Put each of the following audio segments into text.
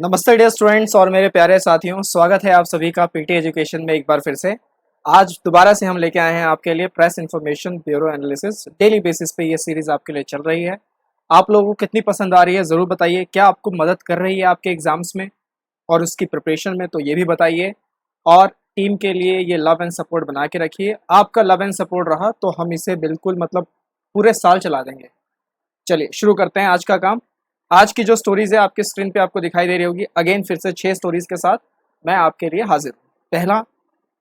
नमस्ते dear students और मेरे प्यारे साथियों, स्वागत है आप सभी का पीटी एजुकेशन में एक बार फिर से। आज दोबारा से हम लेके आए हैं आपके लिए press information bureau analysis. Daily basis पे ये सीरीज आपके लिए चल रही है। आप लोगों को कितनी पसंद आ रही है ज़रूर बताइए। क्या आपको मदद कर रही है आपके एग्जाम्स में और उसकी प्रिपरेशन में, तो ये भी बताइए। और टीम के लिए ये लव एंड सपोर्ट बना के रखिए। आपका लव एंड सपोर्ट रहा तो हम इसे बिल्कुल पूरे साल चला देंगे। चलिए शुरू करते हैं आज का काम। आज की जो स्टोरीज है आपकी स्क्रीन पे आपको दिखाई दे रही होगी। अगेन फिर से 6 स्टोरीज के साथ मैं आपके लिए हाजिर हूँ। पहला,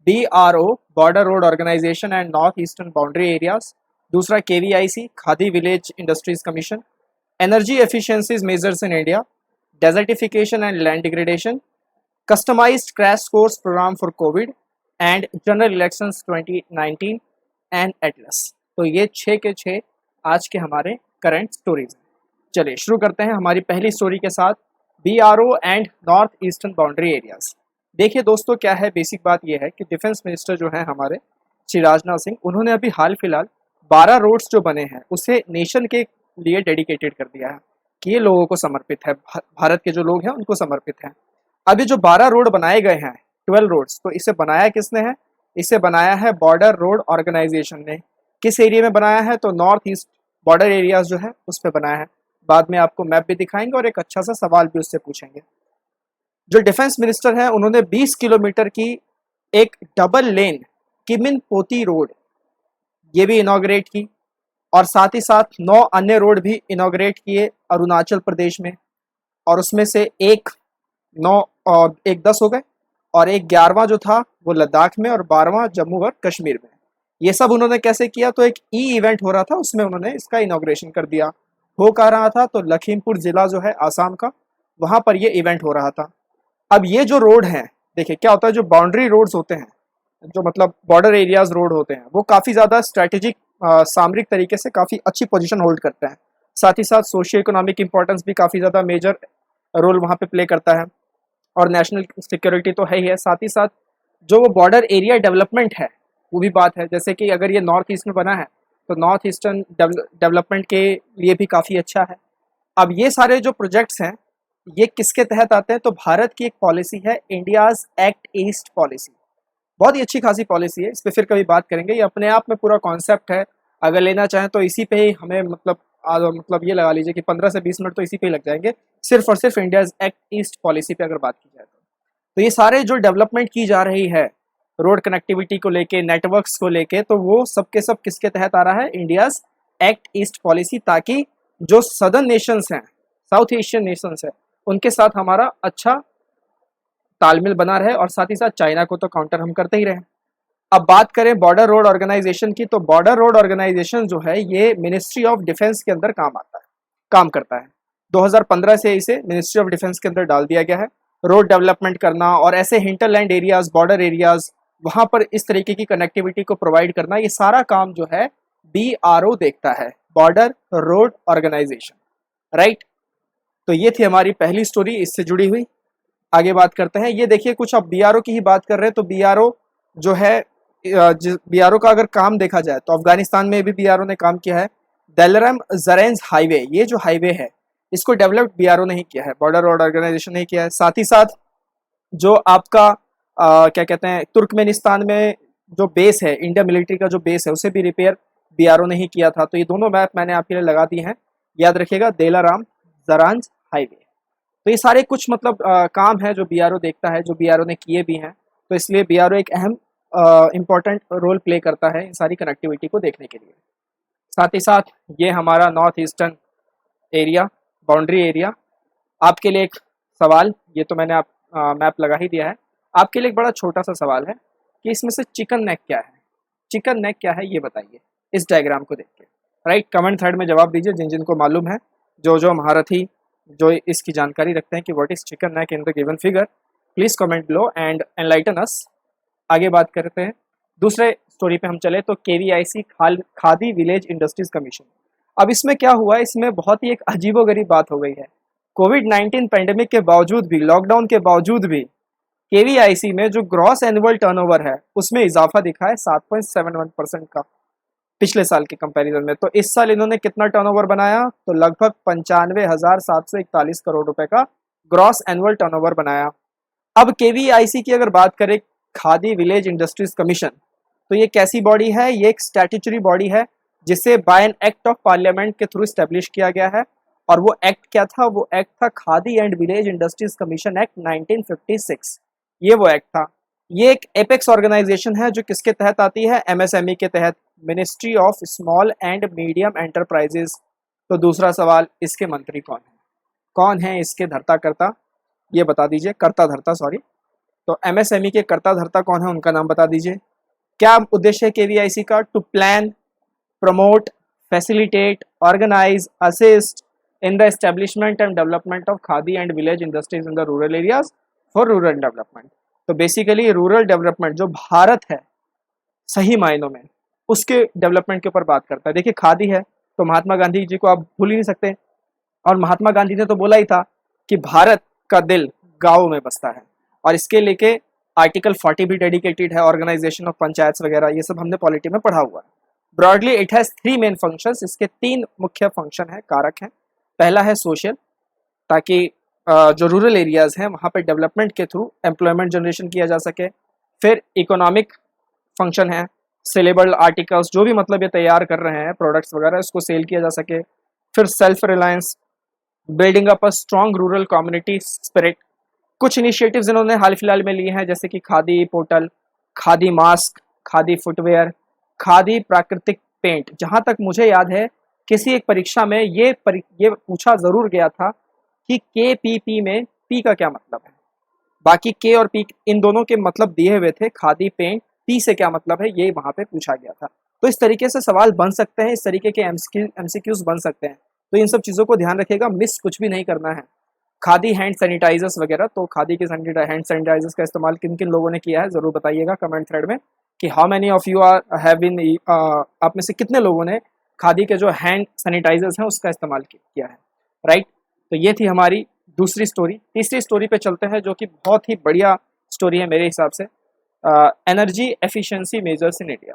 BRO border road organisation and north eastern boundary areas. दूसरा, KVIC khadi village industries commission. Energy efficiencies measures in India. Desertification and land degradation. Customised crash course programme for covid and general elections 2019 and atlas. तो ये 6 के 6 आज के हमारे current stories हैं। चलिए शुरू करते हैं हमारी पहली स्टोरी के साथ, BRO and north eastern boundary areas. देखिए दोस्तों, क्या है, बेसिक बात यह है कि डिफेंस मिनिस्टर जो है हमारे श्री राजनाथ सिंह, उन्होंने अभी हाल फिलहाल 12 रोड्स जो बने हैं उसे नेशन के लिए डेडिकेटेड कर दिया है कि ये लोगों को समर्पित है, भारत के जो लोग हैं उनको समर्पित है। अभी जो 12 रोड बनाए गए हैं, 12 रोड्स, तो इसे बनाया किसने है? इसे बनाया है बॉर्डर रोड ऑर्गेनाइजेशन ने। किस एरिया में बनाया है? तो नॉर्थ ईस्ट बॉर्डर एरियाज जो है उस पर बनाया है। बाद में आपको मैप भी दिखाएंगे और एक अच्छा सा सवाल भी उससे पूछेंगे। जो डिफेंस मिनिस्टर हैं उन्होंने 20 किलोमीटर की एक डबल लेन किमिन पोती रोड ये भी इनॉग्रेट की, और साथ ही साथ 9 अन्य रोड भी इनॉग्रेट किए अरुणाचल प्रदेश में। और उसमें से एक 9 और एक 10 हो गए, और एक 11वां जो था वो लद्दाख में, और 12वां जम्मू और कश्मीर में। ये सब उन्होंने कैसे किया? तो एक इवेंट हो रहा था उसमें उन्होंने इसका इनॉग्रेशन कर दिया। हो कहाँ रहा था? तो लखीमपुर जिला जो है आसाम का, वहां पर ये इवेंट हो रहा था। अब ये जो रोड हैं, देखिए क्या होता है, जो बाउंड्री रोड्स होते हैं, जो बॉर्डर एरियाज रोड होते हैं, वो काफ़ी ज़्यादा स्ट्रैटेजिक सामरिक तरीके से काफ़ी अच्छी पोजीशन होल्ड करते हैं। साथ ही साथ सोशियो इकोनॉमिक इंपॉर्टेंस भी काफ़ी ज़्यादा मेजर रोल वहाँ पे प्ले करता है, और नेशनल सिक्योरिटी तो है ही है। साथ ही साथ जो वो बॉर्डर एरिया डेवलपमेंट है वो भी बात है। जैसे कि अगर ये नॉर्थ ईस्ट में बना है तो नॉर्थ ईस्टर्न डेवलपमेंट के लिए भी काफ़ी अच्छा है। अब ये सारे जो प्रोजेक्ट्स हैं ये किसके तहत आते हैं? तो भारत की एक पॉलिसी है, इंडियाज एक्ट ईस्ट पॉलिसी। बहुत ही अच्छी खासी पॉलिसी है, इस पर फिर कभी बात करेंगे। ये अपने आप में पूरा कॉन्सेप्ट है। अगर लेना चाहें तो इसी पे ही हमें ये लगा लीजिए कि 15 से 20 मिनट तो इसी पे ही लग जाएंगे, सिर्फ और सिर्फ इंडियाज एक्ट ईस्ट पॉलिसी पे अगर बात की जाए तो ये सारे जो डेवलपमेंट की जा रही है रोड कनेक्टिविटी को लेके, नेटवर्क्स को लेके, तो वो सब के सब किसके तहत आ रहा है? इंडियाज एक्ट ईस्ट पॉलिसी, ताकि जो सदर्न नेशंस हैं, साउथ एशियन नेशंस हैं, उनके साथ हमारा अच्छा तालमेल बना रहे, और साथ ही साथ चाइना को तो काउंटर हम करते ही रहे। अब बात करें बॉर्डर रोड ऑर्गेनाइजेशन की, तो बॉर्डर रोड ऑर्गेनाइजेशन जो है ये मिनिस्ट्री ऑफ डिफेंस के अंदर काम करता है। 2015 से इसे मिनिस्ट्री ऑफ डिफेंस के अंदर डाल दिया गया है। रोड डेवलपमेंट करना और ऐसे हिंटरलैंड एरियाज, बॉर्डर एरियाज, वहां पर इस तरीके की कनेक्टिविटी को प्रोवाइड करना, ये सारा काम जो है BRO देखता है, बॉर्डर रोड ऑर्गेनाइजेशन, राइट। तो ये थी हमारी पहली स्टोरी इससे जुड़ी हुई। आगे बात करते हैं। ये देखिए, कुछ अब BRO की ही बात कर रहे हैं तो BRO जो है, BRO का अगर काम देखा जाए तो अफगानिस्तान में भी BRO ने काम किया है। दलरम जरेंज हाईवे, ये जो हाईवे है इसको डेवलप BRO ने ही किया है, बॉर्डर रोड ऑर्गेनाइजेशन ने किया है। साथ ही साथ जो आपका क्या कहते हैं, तुर्कमेनिस्तान में जो बेस है, इंडिया मिलिट्री का जो बेस है, उसे भी रिपेयर BRO ने ही किया था। तो ये दोनों मैप मैंने आपके लिए लगा दिए हैं, याद रखिएगा, देलाराम जरांज हाईवे। तो ये सारे कुछ काम है जो BRO देखता है, जो BRO ने किए भी हैं। तो इसलिए BRO एक अहम इम्पॉर्टेंट रोल प्ले करता है इन सारी कनेक्टिविटी को देखने के लिए। साथ ही साथ ये हमारा north eastern area, boundary area. आपके लिए एक सवाल, ये तो मैंने मैप लगा ही दिया है। आपके लिए एक बड़ा छोटा सा सवाल है कि इसमें से चिकन नेक क्या है? चिकन नेक क्या है ये बताइए इस डायग्राम को देख के, राइट। कमेंट थ्रेड में जवाब दीजिए जिन जिनको मालूम है, जो महारथी जो इसकी जानकारी रखते हैं कि what is chicken neck in the given figure, please comment below and enlighten अस। आगे बात करते हैं, दूसरे स्टोरी पे हम चले तो KVIC khadi village industries commission. अब इसमें क्या हुआ? इसमें बहुत ही एक अजीबोगरीब बात हो गई है। कोविड-19 पेंडेमिक के बावजूद भी, लॉकडाउन के बावजूद भी, KVIC में जो ग्रॉस एनुअल टर्नओवर है उसमें इजाफा दिखा है 7.71% का पिछले साल के कंपैरिजन में। तो इस साल इन्होंने कितना टर्नओवर बनाया? तो लगभग 95,741 करोड़ रुपए का ग्रॉस एनुअल टर्नओवर बनाया। अब केवीआईसी की अगर बात करें, खादी विलेज इंडस्ट्रीज कमीशन, तो ये कैसी बॉडी है? ये एक स्टैट्यूटरी बॉडी है जिसे by an act of parliament के थ्रू स्टैब्लिश किया गया है। और वो एक्ट क्या था? वो एक्ट था khadi and village industries commission act 1956। ये वो एक्ट था। ये एक एपेक्स ऑर्गेनाइजेशन है जो किसके तहत आती है? एमएसएमई के तहत, ministry of small and medium enterprises. तो दूसरा सवाल, इसके मंत्री कौन है? कौन है इसके धर्ता कर्ता? ये बता दीजिए, कर्ता धर्ता, सॉरी। तो एमएसएमई के कर्ता धर्ता कौन है, उनका नाम बता दीजिए। क्या उद्देश्य है केवीआईसी का? To plan, promote, facilitate, organise, assist in the establishment and development of khadi and village industries in the rural areas for rural development. तो बेसिकली रूरल डेवलपमेंट जो भारत है सही मायनों में, उसके डेवलपमेंट के ऊपर बात करता है। देखिए, खादी है तो महात्मा गांधी जी को आप भूल ही नहीं सकते, और महात्मा गांधी ने तो बोला ही था कि भारत का दिल गाँव में बसता है, और इसके लेके आर्टिकल 40 भी डेडिकेटेड है, ऑर्गेनाइजेशन ऑफ पंचायत वगैरह, ये सब हमने पॉलिटी में पढ़ा हुआ है। Broadly it has 3 main functions, इसके 3 मुख्य फंक्शन है, कारक हैं। पहला है सोशल, ताकि जो रूरल एरियाज हैं वहाँ पे डेवलपमेंट के थ्रू एम्प्लॉयमेंट जनरेशन किया जा सके। फिर इकोनॉमिक फंक्शन है, सेलेबल आर्टिकल्स जो भी मतलब ये तैयार कर रहे हैं प्रोडक्ट्स वगैरह, इसको सेल किया जा सके। फिर self reliance, building up a strong rural community spirit. कुछ इनिशिएटिव्स इन्होंने हाल फिलहाल में लिए हैं, जैसे कि khadi portal, khadi mask, khadi footwear, khadi प्राकृतिक पेंट। जहाँ तक मुझे याद है किसी एक परीक्षा में ये पूछा ज़रूर गया था कि KPP में पी का क्या मतलब है। बाकी के और पी इन दोनों के मतलब दिए हुए थे, खादी पेंट, पी से क्या मतलब है ये वहाँ पे पूछा गया था। तो इस तरीके से सवाल बन सकते हैं, इस तरीके के MCQs बन सकते हैं। तो इन सब चीज़ों को ध्यान रखिएगा, मिस कुछ भी नहीं करना है। खादी हैंड सैनिटाइजर्स वगैरह, तो खादी के हैंड सैनिटाइजर्स का इस्तेमाल किन किन लोगों ने किया है ज़रूर बताइएगा कमेंट थ्रेड में, कि how many of you are have been, आप में से कितने लोगों ने खादी के जो हैंड सैनिटाइजर्स हैं उसका इस्तेमाल किया है, राइट। तो ये थी हमारी दूसरी स्टोरी। तीसरी स्टोरी पे चलते हैं, जो कि बहुत ही बढ़िया स्टोरी है मेरे हिसाब से। Energy efficiency measures in India.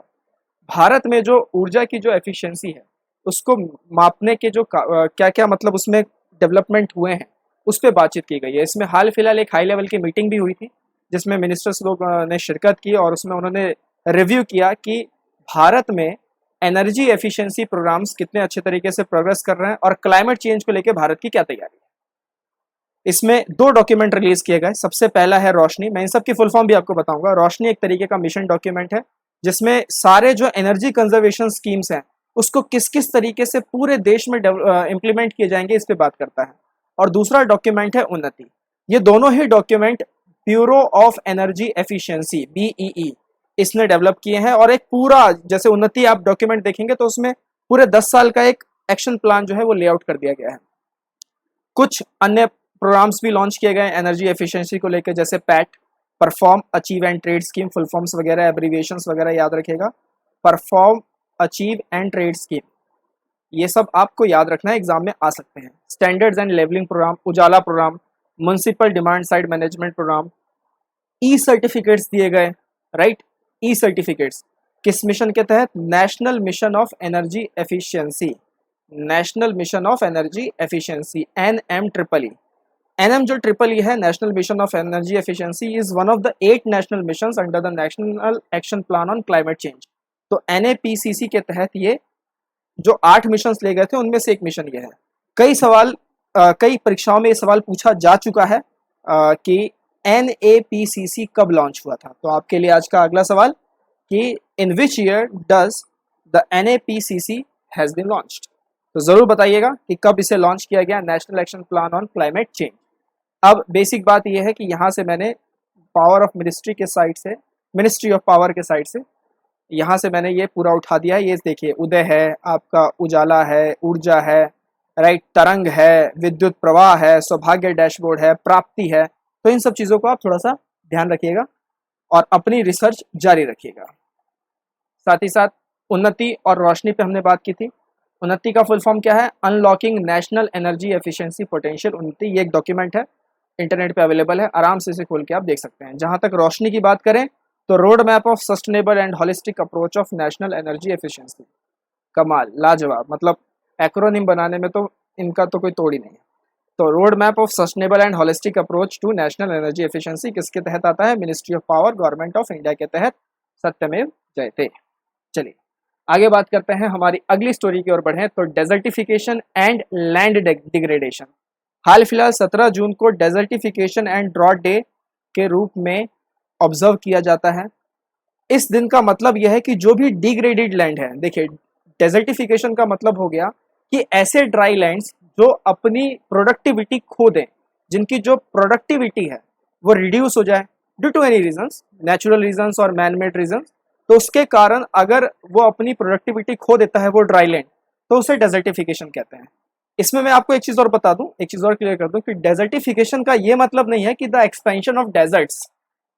Bharat में जो ऊर्जा की जो एफिशिएंसी है उसको मापने के जो क्या क्या मतलब उसमें डेवलपमेंट हुए हैं उस पर बातचीत की गई है। इसमें हाल फिलहाल एक हाई लेवल की मीटिंग भी हुई थी जिसमें मिनिस्टर्स लोग ने शिरकत की, और उसमें उन्होंने रिव्यू किया कि भारत में एनर्जी एफिशिएंसी प्रोग्राम्स कितने अच्छे तरीके से प्रोग्रेस कर रहे हैं और क्लाइमेट चेंज को लेकर भारत की क्या तैयारी है। इसमें 2 डॉक्यूमेंट रिलीज किए गए। सबसे पहला है रोशनी, मैं इन सब की फुल फॉर्म भी आपको बताऊंगा। रोशनी एक तरीके का मिशन डॉक्यूमेंट है जिसमें सारे जो एनर्जी कंजर्वेशन स्कीम्स हैं उसको किस किस तरीके से पूरे देश में इम्प्लीमेंट किए जाएंगे इस पे बात करता है। और दूसरा डॉक्यूमेंट है उन्नति। ये दोनों ही document bureau of energy efficiency BEE इसने डेवलप किए हैं, और एक पूरा, जैसे उन्नति आप डॉक्यूमेंट देखेंगे तो उसमें पूरे 10 साल का एक एक्शन प्लान जो है वो लेआउट कर दिया गया है। कुछ अन्य प्रोग्राम्स भी लॉन्च किए गए एनर्जी एफिशिएंसी को लेकर, जैसे PAT, perform achieve and trade scheme, full forms वगैरह एब्रीविएशंस वगैरह याद रखेगा। Perform achieve and trade scheme, ये सब आपको याद रखना है, एग्जाम में आ सकते हैं। Standards and labelling programme, Ujala programme, municipal demand side management programme, e certificates दिए गए, राइट। ई सर्टिफिकेट्स किस मिशन के तहत? National mission of energy efficiency, national mission of energy efficiency NMEEE। NM जो ट्रिपल है, national mission of energy efficiency, is one of the 8 national missions under the national action plan on climate change. तो NAPCC के तहत ये जो 8 missions ले गए थे उनमें से एक मिशन ये है। कई परीक्षाओं में ये सवाल पूछा जा चुका है कि NAPCC कब लॉन्च हुआ था। तो आपके लिए आज का अगला सवाल कि in which year does the NAPCC has been launched. तो जरूर बताइएगा कि कब इसे लॉन्च किया गया, national action plan on climate change. अब बेसिक बात यह है कि यहाँ से मैंने पावर ऑफ मिनिस्ट्री के साइड से, मिनिस्ट्री ऑफ पावर के साइड से यहाँ से मैंने ये पूरा उठा दिया है। ये देखिए, उदय है, आपका उजाला है, ऊर्जा है, राइट, तरंग है, विद्युत प्रवाह है, सौभाग्य डैशबोर्ड है, प्राप्ति है। तो इन सब चीज़ों को आप थोड़ा सा ध्यान रखिएगा और अपनी रिसर्च जारी रखिएगा। साथ ही साथ उन्नति और रोशनी पे हमने बात की थी। उन्नति का फुल फॉर्म क्या है? Unlocking national energy efficiency potential उन्नति। ये एक डॉक्यूमेंट है, इंटरनेट पे अवेलेबल है, आराम से इसे खोल के आप देख सकते हैं। जहाँ तक रोशनी की बात करें तो road map of sustainable and holistic approach of national energy efficiency. कमाल, लाजवाब, मतलब एक्रोनिम बनाने में तो इनका तो कोई तोड़ ही नहीं है। तो road map of sustainable and holistic approach to national energy efficiency किसके तहत आता है? Ministry of power, government of India के तहत। सत्यमेव जयते। चलिए आगे बात करते हैं, हमारी अगली स्टोरी की ओर बढ़ें। तो डेजर्टिफिकेशन एंड लैंड डिग्रेडेशन। हाल फिलहाल 17 जून को डेजर्टिफिकेशन एंड ड्रॉट डे के रूप में ऑब्जर्व किया जाता है। इस दिन का मतलब यह है कि जो भी डिग्रेडेड लैंड है, देखिए डेजर्टिफिकेशन का मतलब हो गया कि ऐसे ड्राई लैंड्स जो अपनी प्रोडक्टिविटी खो दें, जिनकी जो प्रोडक्टिविटी है वो रिड्यूस हो जाए due to any reasons, natural reasons और मैन मेड रीजंस, तो उसके कारण अगर वो अपनी प्रोडक्टिविटी खो देता है वो ड्राई लैंड, तो उसे डेजर्टिफिकेशन कहते हैं। इसमें मैं आपको एक चीज और बता दूं, एक चीज और क्लियर कर दूं कि डेजर्टिफिकेशन का ये मतलब नहीं है कि the expansion of desserts,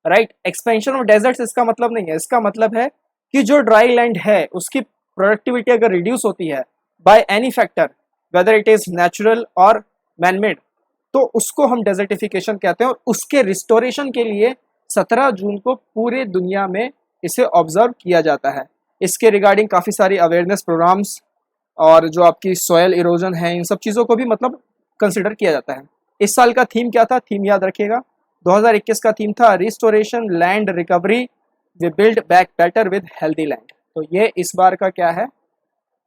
right. Expansion of desserts इसका मतलब नहीं है। इसका मतलब है कि जो ड्राई लैंड है उसकी प्रोडक्टिविटी अगर रिड्यूस होती है by any factor, whether it is natural और मैन मेड, तो उसको हम डेजर्टिफिकेशन कहते हैं। और उसके रिस्टोरेशन के लिए 17 जून को पूरे दुनिया में इसे ऑब्जर्व किया जाता है। इसके रिगार्डिंग काफ़ी सारी अवेयरनेस प्रोग्राम्स और जो आपकी सॉयल इरोजन है, इन सब चीज़ों को भी मतलब कंसिडर किया जाता है। इस साल का थीम क्या था? थीम याद रखिएगा, 2021 का थीम था restoration land recovery, we build back better with healthy land. तो ये इस बार का क्या है?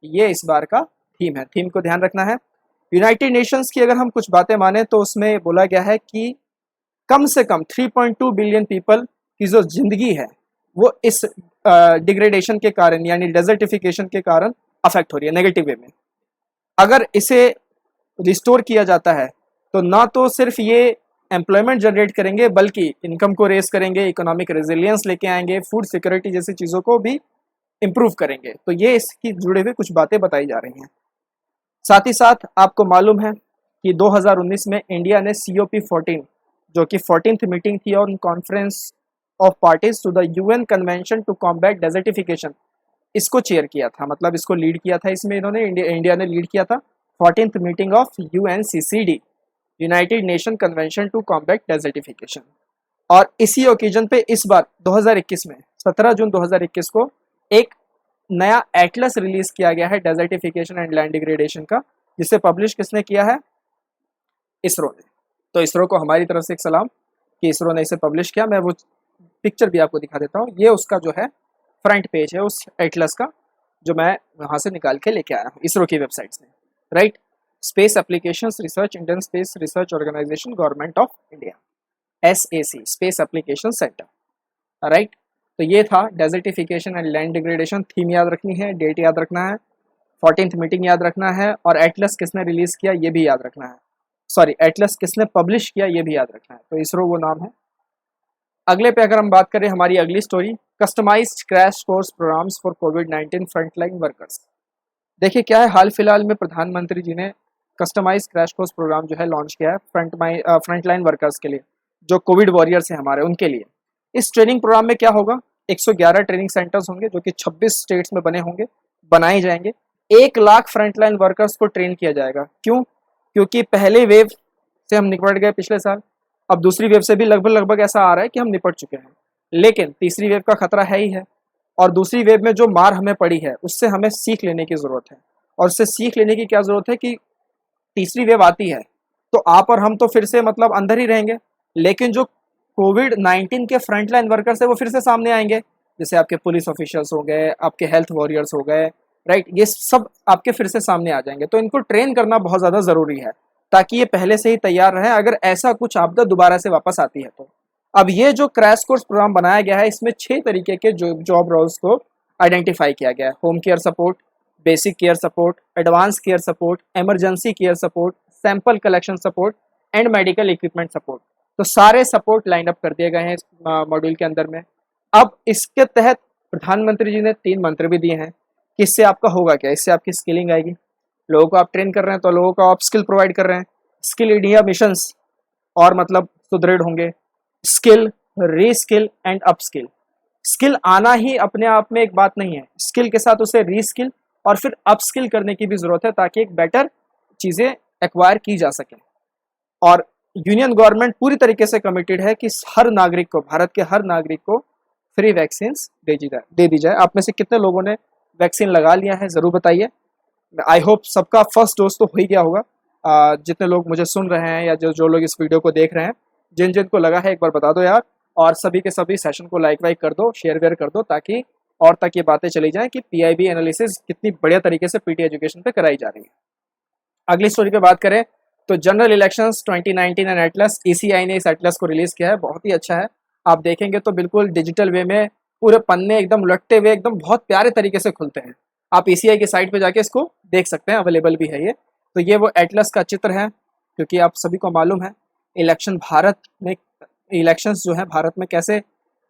ये इस बार का थीम है। थीम को ध्यान रखना है। यूनाइटेड नेशंस की अगर हम कुछ बातें माने तो उसमें बोला गया है कि कम से कम 3.2 बिलियन पीपल की जो जिंदगी है वो इस डिग्रेडेशन के कारण यानी डेजर्टिफिकेशन के कारण अफेक्ट हो रही है नेगेटिव वे में। अगर इसे रिस्टोर किया जाता है तो ना तो सिर्फ ये एम्प्लॉयमेंट जनरेट करेंगे बल्कि इनकम को रेस करेंगे, इकोनॉमिक रेजिलियंस लेके आएंगे, फूड सिक्योरिटी जैसी चीज़ों को भी इम्प्रूव करेंगे। तो ये इसकी जुड़े हुए कुछ बातें बताई जा रही हैं। साथ ही साथ आपको मालूम है कि 2019 में इंडिया ने COP14 जो कि 14th मीटिंग थी on conference of parties to the UN convention to combat desertification, इसको चेयर किया था, मतलब इसको लीड किया था। इसमें इन्होंने इंडिया ने लीड किया था 14th meeting of UNCCD, united nation convention to combat desertification. और इसी ओकेजन पे इस बार 2021 में 17 जून 2021 को एक नया एटलस रिलीज किया गया है डेजर्टिफिकेशन एंड लैंड डिग्रेडेशन का, जिसे पब्लिश किसने किया है? इसरो ने। तो इसरो को हमारी तरफ से एक सलाम कि इसरो ने इसे पब्लिश किया। मैं वो पिक्चर भी आपको दिखा देता हूँ। ये उसका जो है फ्रंट पेज है उस एटलस का, जो मैं वहाँ से निकाल के लेके आया हूँ इसरो की वेबसाइट से, right. Space applications research, Indian space research organisation, government of India, SAC, space application centre, right. तो ये था desertification and land degradation. Theme याद रखनी है, डेट याद रखना है, 14th मीटिंग याद रखना है, और एटलस किसने रिलीज किया ये भी याद रखना है। सॉरी, एटलस किसने पब्लिश किया ये भी याद रखना है। तो इसरो वो नाम है। अगले पे अगर हम बात करें, हमारी अगली story, customised crash course programmes for कोविड-19 फ्रंटलाइन वर्कर्स। देखिए क्या है, हाल फिलहाल में प्रधानमंत्री जी ने कस्टमाइज्ड क्रैश कोर्स प्रोग्राम जो है लॉन्च किया है फ्रंटलाइन वर्कर्स के लिए, जो कोविड वॉरियर्स हैं हमारे, उनके लिए। इस ट्रेनिंग प्रोग्राम में क्या होगा? 111 ट्रेनिंग सेंटर्स होंगे जो कि 26 स्टेट्स में बने होंगे, बनाए जाएंगे। 1 लाख फ्रंटलाइन वर्कर्स को ट्रेन किया जाएगा। क्यों? क्योंकि पहले वेव से हम निपट गए पिछले साल, अब दूसरी वेव से भी लगभग ऐसा आ रहा है कि हम निपट चुके हैं, लेकिन तीसरी वेव का खतरा है ही है। और दूसरी वेव में जो मार हमें पड़ी है उससे हमें सीख लेने की ज़रूरत है। और उससे सीख लेने की क्या ज़रूरत है कि तीसरी वेव आती है तो आप और हम तो फिर से मतलब अंदर ही रहेंगे, लेकिन जो कोविड-19 के फ्रंटलाइन वर्कर्स है वो फिर से सामने आएंगे, जैसे आपके पुलिस ऑफिशियल्स हो गए, आपके हेल्थ वॉरियर्स हो गए, राइट। ये सब आपके फिर से सामने आ जाएंगे। तो इनको ट्रेन करना बहुत ज़्यादा ज़रूरी है ताकि ये पहले से ही तैयार रहे अगर ऐसा कुछ आपदा दोबारा से वापस आती है तो। अब ये जो क्रैश कोर्स प्रोग्राम बनाया गया है, इसमें 6 तरीके के जॉब रोल्स को आइडेंटिफाई किया गया है। Home care support, basic care support, advance care support, emergency care support, sample collection support and medical equipment support. तो सारे सपोर्ट लाइन अप कर दिए गए हैं इस मॉड्यूल के अंदर में। अब इसके तहत प्रधानमंत्री जी ने 3 मंत्र भी दिए हैं कि इससे आपका होगा क्या? इससे आपकी स्किलिंग आएगी। लोगों को आप ट्रेन कर रहे हैं तो लोगों को आप स्किल प्रोवाइड कर रहे हैं। स्किल इंडिया मिशंस और मतलब सुदृढ़ होंगे। Skill, reskill and upskill. Skill आना ही अपने आप में एक बात नहीं है, स्किल के साथ उसे रीस्किल और फिर अपस्किल करने की भी जरूरत है ताकि एक बेटर चीज़ें एक्वायर की जा सके। और यूनियन गवर्नमेंट पूरी तरीके से कमिटेड है कि हर नागरिक को, भारत के हर नागरिक को फ्री वैक्सीन दे दी जाए। आप में से कितने लोगों ने वैक्सीन लगा लिया है ज़रूर बताइए। आई होप सबका फर्स्ट डोज तो हो ही गया होगा, जितने लोग मुझे सुन रहे हैं या जो जो लोग इस वीडियो को देख रहे हैं, जिन जिन को लगा है एक बार बता दो यार। और सभी के सभी सेशन को लाइक वाइक कर दो, शेयर वेयर कर दो, ताकि और तक ये बातें चली जाएं कि पीआईबी एनालिसिस कितनी बढ़िया तरीके से पीटी एजुकेशन पे कराई जा रही है। अगली स्टोरी पे बात करें तो general elections 2019 and Atlas, ECI ने इस एटलस को रिलीज किया है, बहुत ही अच्छा है। आप देखेंगे तो बिल्कुल डिजिटल वे में पूरे पन्ने एकदम उलटते हुए एकदम बहुत प्यारे तरीके से खुलते हैं। आप ईसीआई की साइट पे जाके इसको देख सकते हैं, अवेलेबल भी है ये। तो ये वो एटलस का चित्र है, क्योंकि आप सभी को मालूम है इलेक्शन भारत में, इलेक्शंस जो है भारत में कैसे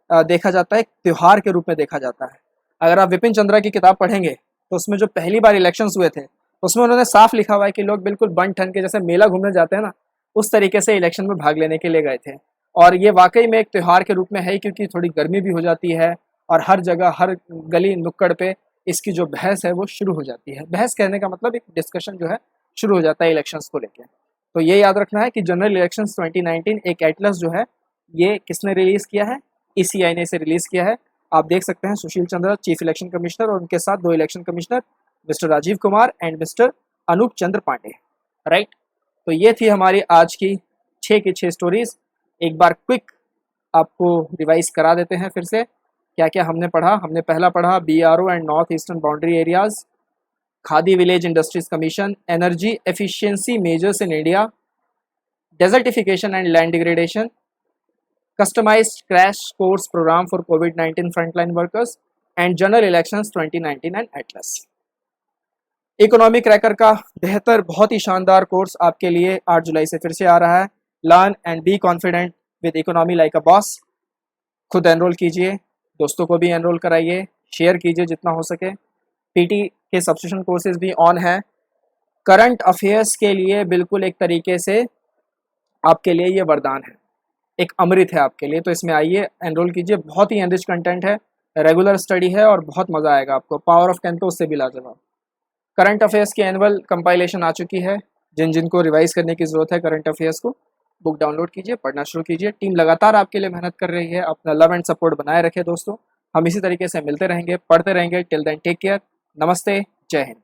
देखा जाता है, एक त्यौहार के रूप में देखा जाता है। अगर आप विपिन चंद्रा की किताब पढ़ेंगे तो उसमें जो पहली बार इलेक्शंस हुए थे उसमें उन्होंने साफ लिखा हुआ है कि लोग बिल्कुल बन ठन के जैसे मेला घूमने जाते हैं ना, उस तरीके से इलेक्शन में भाग लेने के लिए गए थे। और ये वाकई में एक त्यौहार के रूप में है, क्योंकि थोड़ी गर्मी भी हो जाती है और हर जगह हर गली नुक्कड़ पे इसकी जो बहस है वो शुरू हो जाती है। बहस कहने का मतलब एक डिस्कशन जो है शुरू हो जाता है इलेक्शंस को लेकर। तो ये याद रखना है कि जनरल इलेक्शंस 2019 एक एटलस जो है ये किसने रिलीज किया है, ईसीआई ने इसे रिलीज किया है। आप देख सकते हैं Sushil Chandra chief election commissioner और उनके साथ 2 election commissioner mister Rajiv Kumar and mister Anoop Chandra Pandey, right. तो ये थी हमारी आज की 6 की 6 स्टोरीज। एक बार क्विक आपको रिवाइज करा देते हैं फिर से क्या क्या हमने पढ़ा। हमने पहला पढ़ा BRO and north eastern boundary areas, khadi village industries commission, energy efficiency measures in India, desertification and land degradation, customized crash course program for COVID-19 frontline workers and general elections 2019 and Atlas। Economy cracker का बेहतर बहुत ही शानदार course आपके लिए 8 जुलाई से फिर से आ रहा है। Learn and be confident with economy like a boss. खुद एनरोल कीजिए, दोस्तों को भी एनरोल कराइए, शेयर कीजिए जितना हो सके। पीटी के सब्सक्रिप्शन कोर्सेज भी ऑन है। करंट अफेयर्स के लिए बिल्कुल एक तरीके से आपके लिए ये वरदान है, एक अमृत है आपके लिए। तो इसमें आइए, एनरोल कीजिए, बहुत ही एनरिच कंटेंट है, रेगुलर स्टडी है और बहुत मज़ा आएगा आपको। पावर ऑफ 10 तो उससे भी लाजवाब। करंट अफेयर्स की एनुअल कंपाइलेशन आ चुकी है। जिन जिनको रिवाइज करने की ज़रूरत है करंट अफेयर्स को, बुक डाउनलोड कीजिए, पढ़ना शुरू कीजिए। टीम लगातार आपके लिए मेहनत कर रही है। अपना लव एंड सपोर्ट बनाए रखे दोस्तों। हम इसी तरीके से मिलते रहेंगे, पढ़ते रहेंगे। टिल देन टेक केयर, नमस्ते, जय हिंद।